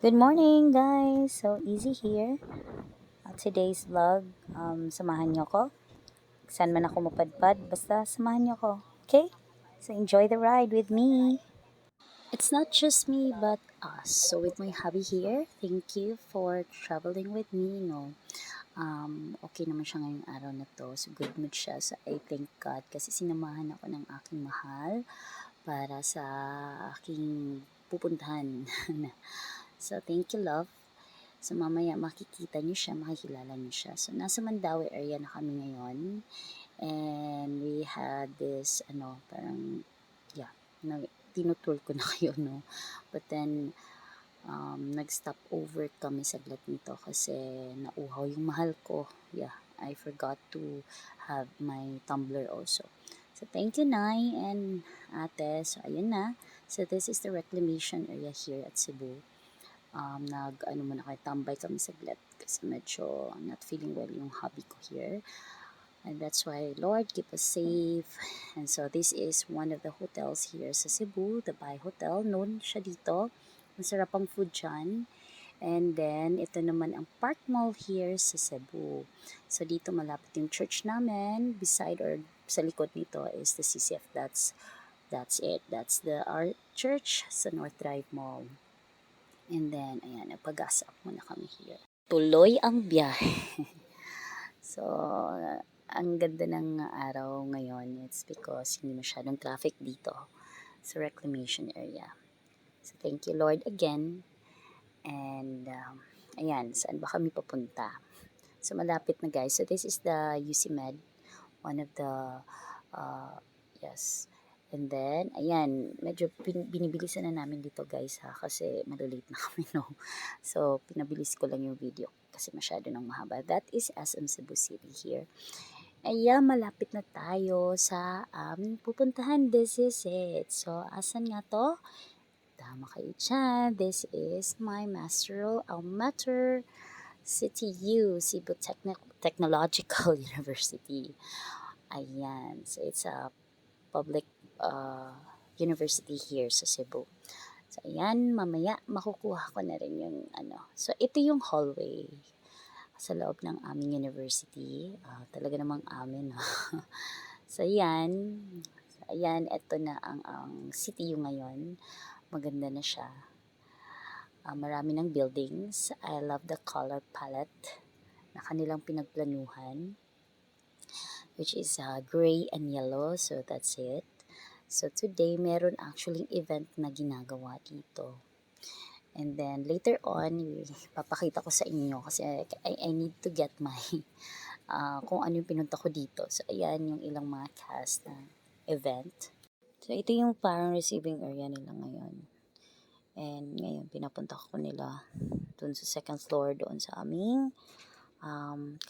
Good morning, guys! So, easy here. Today's vlog, samahan nyo ko. Saan man ako mapadpad, basta samahan nyo ko. Okay? So, enjoy the ride with me. It's not just me, but us. So, with my hubby here, thank you for traveling with me, okay naman siya ngayong araw na to. So, good mood siya. So, I thank God kasi sinamahan ako ng aking mahal para sa aking pupuntahan. So, thank you, love. So, mamaya makikita niyo siya, makikilala niyo siya. So, nasa Mandaue area na kami ngayon. And we had this, parang, yeah, tinutour ko na kayo, no? But then, nag-stop over kami saglit nito kasi nauhaw yung mahal ko. Yeah, I forgot to have my tumbler also. So, thank you, Nay and Ate. So, ayun na. So, this is the reclamation area here at Cebu. Muna kayo, tambay kami saglit kasi medyo not feeling well yung hubby ko here. And that's why, Lord, keep us safe. And so, this is one of the hotels here sa Cebu, the Bay Hotel. Known siya dito. Masarap ang food dyan. And then, ito naman ang Park Mall here sa Cebu. So, dito malapit yung church namin. Beside or sa likod nito is the CCF. That's it. That's our church sa North Drive Mall. And then, ayan, nagpag-gas up muna kami here. Tuloy ang biyahe. So, ang ganda ng araw ngayon. It's because hindi masyadong traffic dito sa reclamation area. So, thank you Lord again. And, ayan, saan ba kami papunta? So, malapit na guys. So, this is the UC Med. One of the, yes. And then, ayan, medyo binibilisan na namin dito guys ha, kasi malilate na kami, no? So, pinabilis ko lang yung video kasi masyado nang mahaba. That is SM Cebu City here. Ayan, malapit na tayo sa aming pupuntahan. This is it. So, asan nga to? Tama kayo dyan. This is my masteral alma mater, CTU, Cebu Technological University. Ayan. So, it's a public university here sa Cebu. So, ayan, mamaya makukuha ko na rin yung ano. So, ito yung hallway sa loob ng aming university. Talaga namang amin. So, ayan. So, ayan, ito na ang CTU ngayon. Maganda na siya. Marami ng buildings. I love the color palette na kanilang pinagplanuhan, which is gray and yellow. So, that's it. So, today, meron actually event na ginagawa dito. And then, later on, papakita ko sa inyo kasi I need to get my, kung ano yung pinunta ko dito. So, ayan yung ilang mga cast na event. So, ito yung parang receiving area nila ngayon. And ngayon, pinapunta ko nila dun sa second floor doon sa aming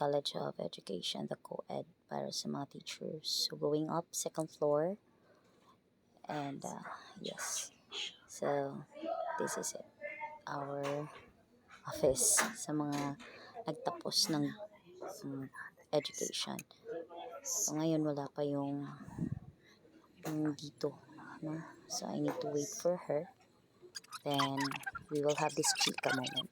College of Education, the co-ed para sa mga teachers. So, going up, second floor. And yes, so this is it, our office sa mga nagtapos ng education. So ngayon wala pa yung dito, no? So I need to wait for her, then we will have this chika moment.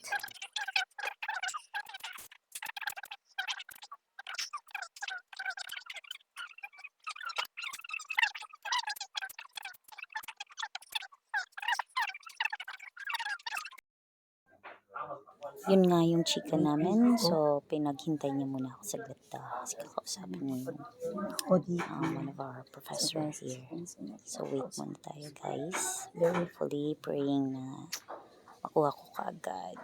Yun nga yung chika namin. So, pinaghintay niya muna ako saglit kasi kakausapin niya yung one of our professors here. So, wait muna tayo guys. Very fully praying na makuha ko kaagad.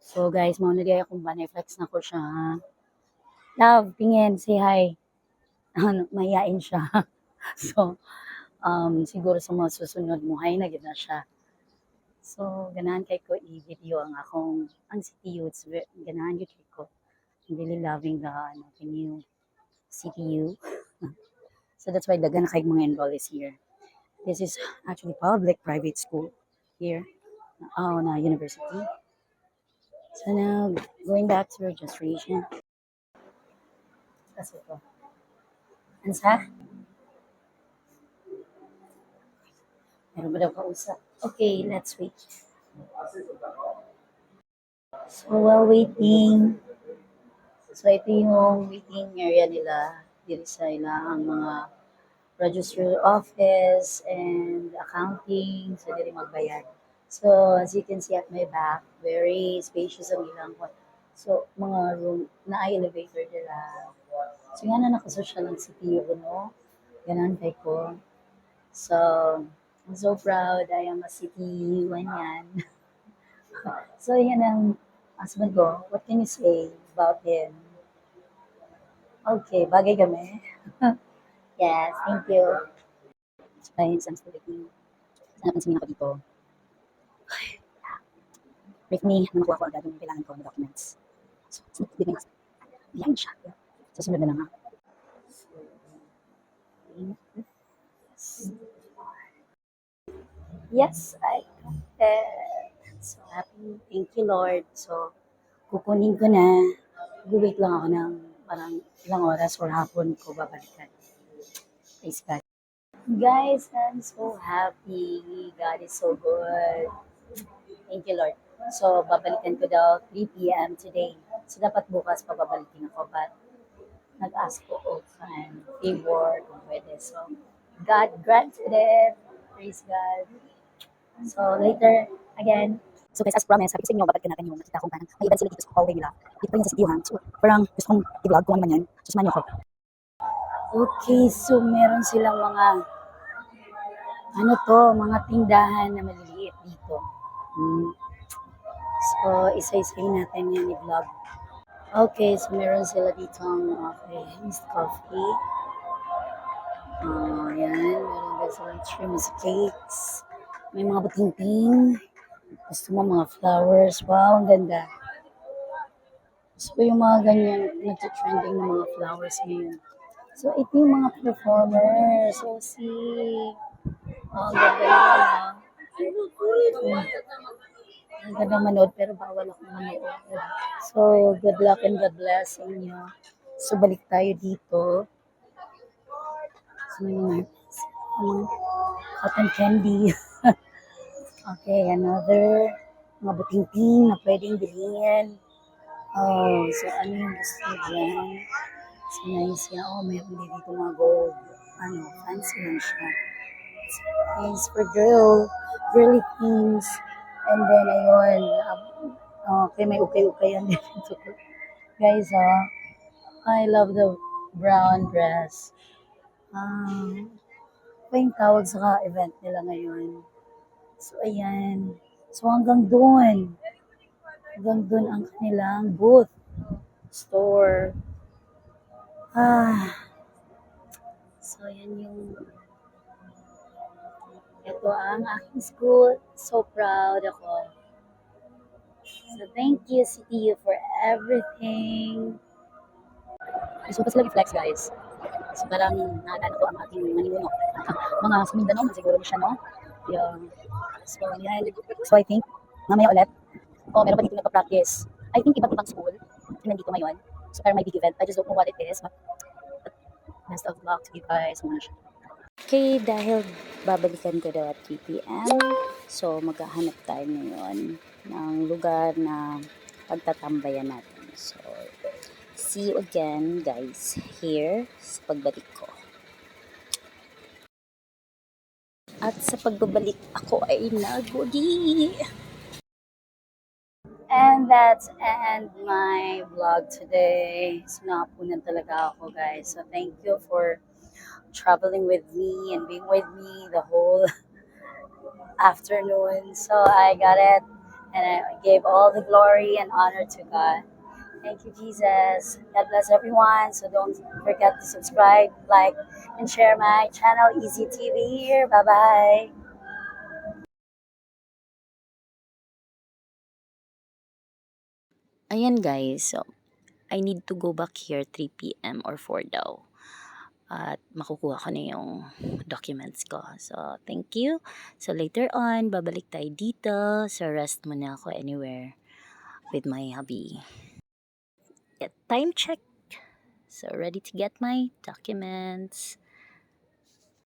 So guys, mauna di akong baniflex na ko siya. Love, pingin, say hi. Mayain siya. So, siguro sa mga susunod mo, hi na gina siya. So, ganahan kay ko i-video ang CTU. It's ganahan yun kay ko. I'm really loving the new CTU. So, that's why dagan kay mga enrollees here. This is actually public-private school here na university. So now, going back to registration. That's it. Ansa? Meron ba daw kausap? Okay, let's wait. So, while waiting, so ito yung waiting area nila dito sa ilang mga register office and accounting, so dili magbayad. So, as you can see at my back, very spacious ang ilang kwan. So, mga room na ay elevator nila. So, nga na nakasocial ang CPU, no? Ganon kay ko. So, I'm so proud I am a city yan. So, yan ang husband ko. What can you say about him? Okay, bagay kami. Yes, thank you. So, guys, I'm still waiting. Napansin ako dito. With me, na makuha ko agad yung kailangan ko na documents. So, hindi na yan siya. So, sunod na lang ha. Yes, I got it. So happy. Thank you, Lord. So, kukunin ko na. Wait lang ako ng parang ilang oras or hapon ko babalikan. Praise God. Guys, I'm so happy. God is so good. Thank you, Lord. So, babalikan ko daw 3 p.m. today. So, dapat bukas pa babalikin ako. But, nag-ask ko open favor kung pwede. So, God granted it. Praise God. So, later, again. So guys, as promised, sabi ko sa inyo, babad ka natin yung nakita kong parang may event sila dito sa hallway nila. Dito pa yun sa CTU-han. So, parang gusto kong i-vlog kung ano man yan. So, samahan niyo ako. Okay, so meron silang mga, ano to, mga tindahan na maliliit dito. So, isa-isayin natin yan i-vlog. Okay, so meron sila dito ang iced coffee. Yan, meron din silang trims cakes. May mga buting-ting. Gusto mo mga flowers. Wow, ang ganda. So, yung mga ganyan, nag-trending ng mga flowers ngayon. So, ito yung mga performers. So, ang ganda nila. Ang ganda manood, pero bawal akong manood. So, good luck and God bless sa inyo. So, balik tayo dito. So, may cotton candy. Okay, another mga buting-ting na pwedeng bilhin. Oh, so ano yung gusto mo dyan? So nice yan. Oh, meron din dito mga gold. Ano, fancy lang siya. So, nice for girly things. And then, ayun. Okay, may ukay-ukayan din dito. Guys, I love the brown dress. Pa yung tawag sa event nila ngayon. So, ayan. So, hanggang doon. Hanggang doon ang kanilang booth. Store. So, yan yung ito ang aking school. So proud ako. So, thank you, CTU, for everything. Gusto ko sila i-flex, guys. So, parang naalala ko ang ating manimuno. Mga sa Mindanao, siguro siya, no? Yeah. So, yan. So, I think, mamaya ulit, meron pa dito nagpa-practice. I think iba't ibang school, nandito ngayon. So, parang may big event. I just don't know what it is, but best of luck to you guys. Okay, dahil babalikan ko daw at 3 p.m. So, maghahanap tayo ngayon ng lugar na pagtatambayan natin. So, see you again, guys, here sa pagbalik ko. At sa pagbabalik, ako ay nagwagi. And that's end my vlog today. So, nakapunan talaga ako, guys. So, thank you for traveling with me and being with me the whole afternoon. So, I got it. And I gave all the glory and honor to God. Thank you, Jesus. God bless everyone. So, don't forget to subscribe, like, and share my channel, Easy TV here. Bye-bye. Ayan, guys. So, I need to go back here 3 p.m. or 4 daw. At makukuha ko na yung documents ko. So, thank you. So, later on, babalik tayo dito. So, rest muna ako anywhere with my hubby. Time check. So, ready to get my documents.